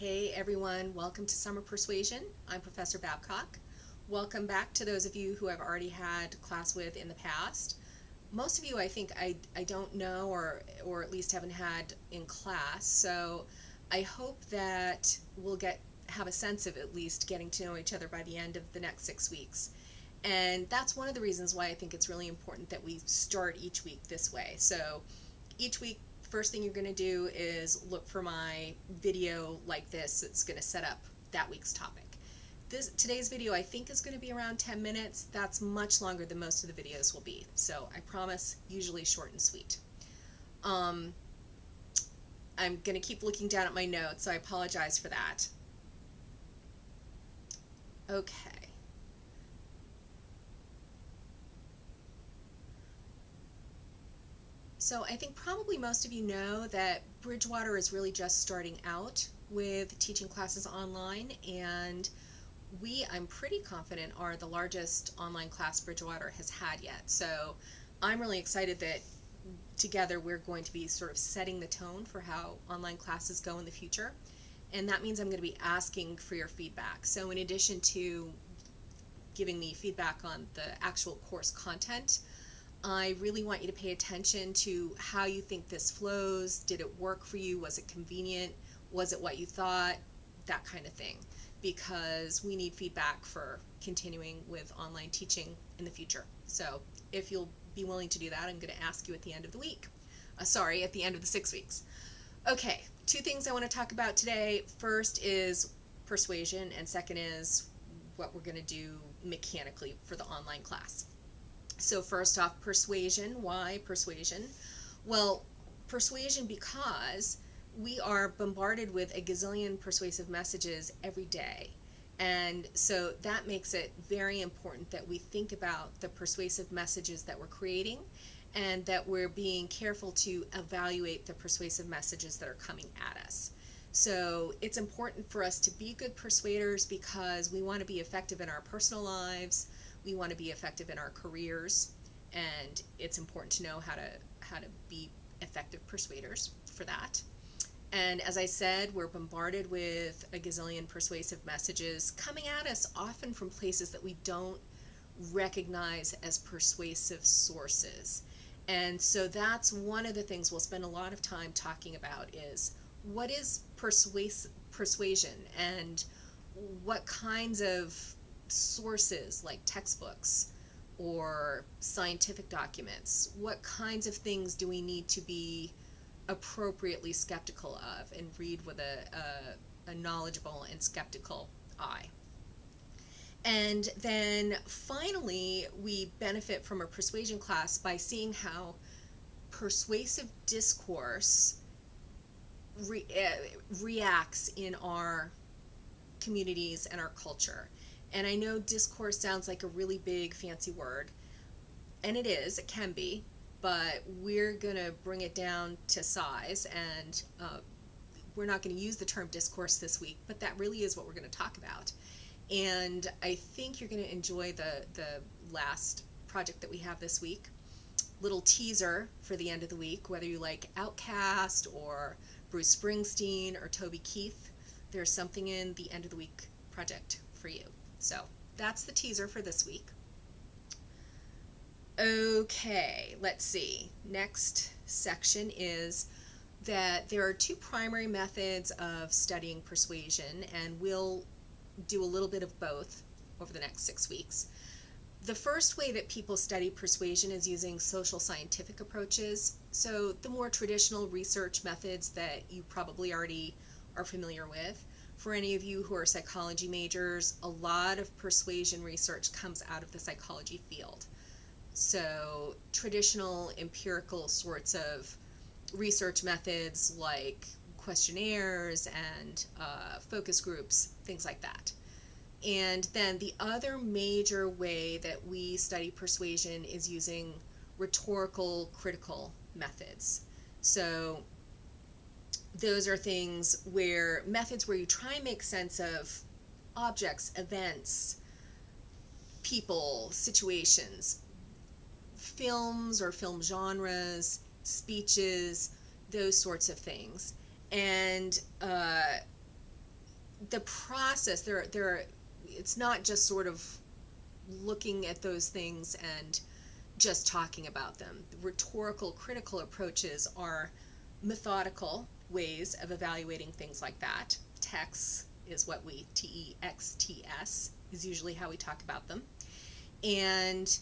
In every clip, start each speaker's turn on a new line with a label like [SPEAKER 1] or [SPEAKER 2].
[SPEAKER 1] Hey everyone, welcome to Summer Persuasion. I'm Professor Babcock. Welcome back to those of you who I've already had class with in the past. Most of you I think I don't know or at least haven't had in class, so I hope that we'll have a sense of at least getting to know each other by the end of the next 6 weeks. And that's one of the reasons why I think it's really important that we start each week this way. So each week, first thing you're going to do is look for my video like this. It's going to set up that week's topic. Today's video I think is going to be around 10 minutes. That's much longer than most of the videos will be. So I promise, usually short and sweet. I'm going to keep looking down at my notes, so I apologize for that. Okay. So I think probably most of you know that Bridgewater is really just starting out with teaching classes online, and I'm pretty confident, are the largest online class Bridgewater has had yet. So I'm really excited that together we're going to be sort of setting the tone for how online classes go in the future. And that means I'm going to be asking for your feedback. So in addition to giving me feedback on the actual course content, I really want you to pay attention to how you think this flows. Did it work for you? Was it convenient? Was it what you thought? That kind of thing. Because we need feedback for continuing with online teaching in the future. So if you'll be willing to do that, I'm going to ask you at the end of the week. At the end of the 6 weeks. Okay, two things I want to talk about today. First is persuasion, and second is what we're going to do mechanically for the online class. So first off, persuasion. Why persuasion? Well, persuasion because we are bombarded with a gazillion persuasive messages every day. And so that makes it very important that we think about the persuasive messages that we're creating and that we're being careful to evaluate the persuasive messages that are coming at us. So it's important for us to be good persuaders because we want to be effective in our personal lives. We want to be effective in our careers, and it's important to know how to be effective persuaders for that. And as I said, we're bombarded with a gazillion persuasive messages coming at us, often from places that we don't recognize as persuasive sources. And so that's one of the things we'll spend a lot of time talking about is what is persuasion and what kinds of sources like textbooks or scientific documents, what kinds of things do we need to be appropriately skeptical of and read with a knowledgeable and skeptical eye. And then finally, we benefit from a persuasion class by seeing how persuasive discourse reacts in our communities and our culture. And I know discourse sounds like a really big fancy word, and it is, it can be, but we're going to bring it down to size, and we're not going to use the term discourse this week, but that really is what we're going to talk about. And I think you're going to enjoy the last project that we have this week. Little teaser for the end of the week, whether you like Outkast or Bruce Springsteen or Toby Keith, there's something in the end of the week project for you. So that's the teaser for this week. Okay, let's see. Next section is that there are two primary methods of studying persuasion, and we'll do a little bit of both over the next 6 weeks. The first way that people study persuasion is using social scientific approaches. So the more traditional research methods that you probably already are familiar with. For any of you who are psychology majors, a lot of persuasion research comes out of the psychology field. So traditional empirical sorts of research methods like questionnaires and focus groups, things like that. And then the other major way that we study persuasion is using rhetorical critical methods. So those are methods where you try and make sense of objects, events, people, situations, films or film genres, speeches, those sorts of things. And the process, it's not just sort of looking at those things and just talking about them. Rhetorical, critical approaches are methodical ways of evaluating things like that. Texts is what we, TEXTS, is usually how we talk about them. And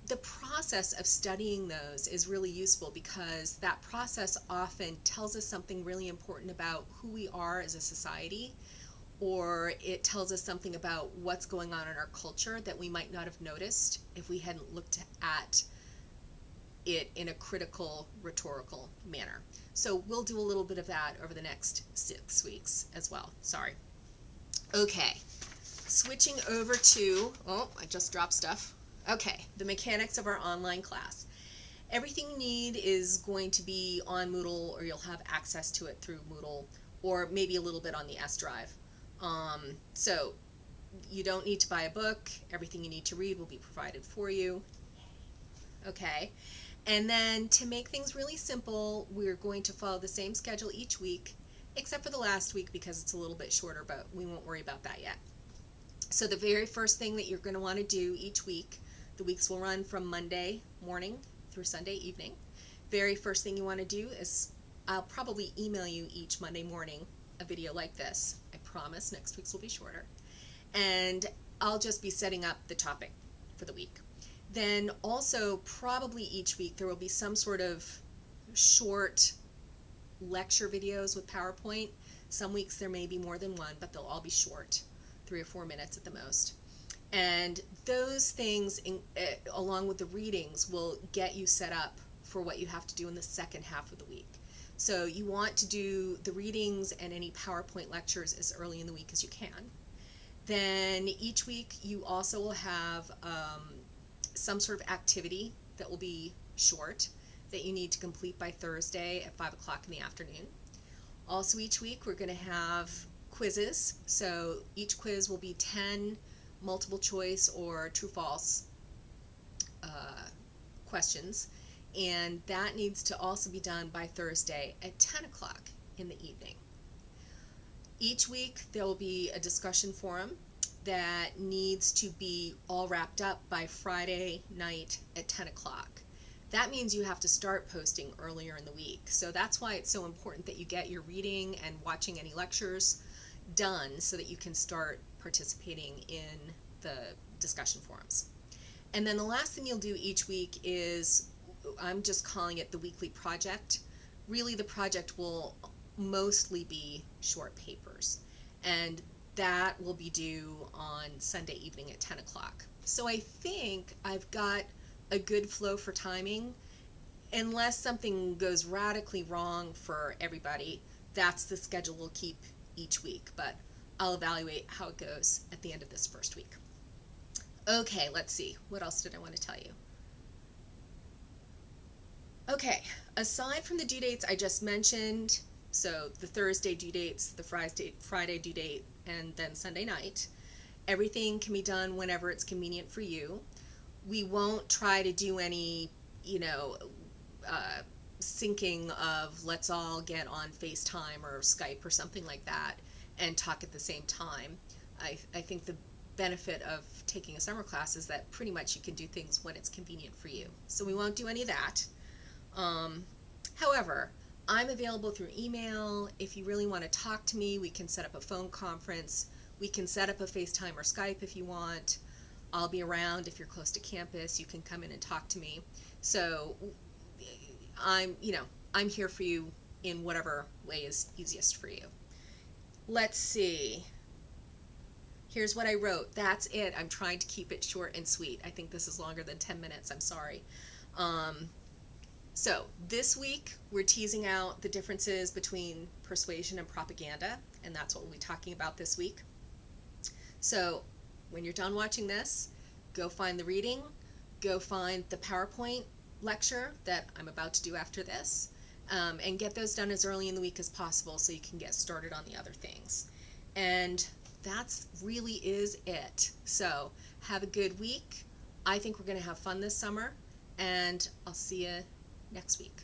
[SPEAKER 1] the process of studying those is really useful because that process often tells us something really important about who we are as a society, or it tells us something about what's going on in our culture that we might not have noticed if we hadn't looked at it in a critical, rhetorical manner. So we'll do a little bit of that over the next 6 weeks as well. Sorry. Okay, switching over to, oh, I just dropped stuff. Okay, the mechanics of our online class. Everything you need is going to be on Moodle, or you'll have access to it through Moodle, or maybe a little bit on the S Drive. So you don't need to buy a book. Everything you need to read will be provided for you. Okay, and then to make things really simple, we're going to follow the same schedule each week, except for the last week because it's a little bit shorter, but we won't worry about that yet. So the very first thing that you're going to want to do each week, the weeks will run from Monday morning through Sunday evening. Very first thing you want to do is, I'll probably email you each Monday morning a video like this. I promise next week's will be shorter. And I'll just be setting up the topic for the week. Then also probably each week there will be some sort of short lecture videos with PowerPoint. Some weeks there may be more than one, but they'll all be short, 3 or 4 minutes at the most. And those things, along with the readings, will get you set up for what you have to do in the second half of the week. So you want to do the readings and any PowerPoint lectures as early in the week as you can. Then each week you also will have some sort of activity that will be short that you need to complete by Thursday at 5 o'clock in the afternoon. Also each week we're going to have quizzes. So each quiz will be 10 multiple choice or true-false questions. And that needs to also be done by Thursday at 10 o'clock in the evening. Each week there will be a discussion forum that needs to be all wrapped up by Friday night at 10 o'clock. That means you have to start posting earlier in the week. So that's why it's so important that you get your reading and watching any lectures done so that you can start participating in the discussion forums. And then the last thing you'll do each week is, I'm just calling it the weekly project. Really the project will mostly be short papers, and that will be due on Sunday evening at 10 o'clock. So I think I've got a good flow for timing. Unless something goes radically wrong for everybody, that's the schedule we'll keep each week, but I'll evaluate how it goes at the end of this first week. Okay, let's see. What else did I want to tell you? Okay, aside from the due dates I just mentioned, so the Thursday due dates, the Friday due date, and then Sunday night, everything can be done whenever it's convenient for you. We won't try to do any, syncing of let's all get on FaceTime or Skype or something like that and talk at the same time. I think the benefit of taking a summer class is that pretty much you can do things when it's convenient for you. So we won't do any of that. However, I'm available through email. If you really want to talk to me, we can set up a phone conference. We can set up a FaceTime or Skype if you want. I'll be around. If you're close to campus, you can come in and talk to me. So I'm here for you in whatever way is easiest for you. Let's see. Here's what I wrote. That's it. I'm trying to keep it short and sweet. I think this is longer than 10 minutes. I'm sorry. So this week we're teasing out the differences between persuasion and propaganda, and that's what we'll be talking about this week. So when you're done watching this, go find the reading, go find the PowerPoint lecture that I'm about to do after this, and get those done as early in the week as possible so you can get started on the other things. And that's really is it. So have a good week. I think we're going to have fun this summer, and I'll see you next week.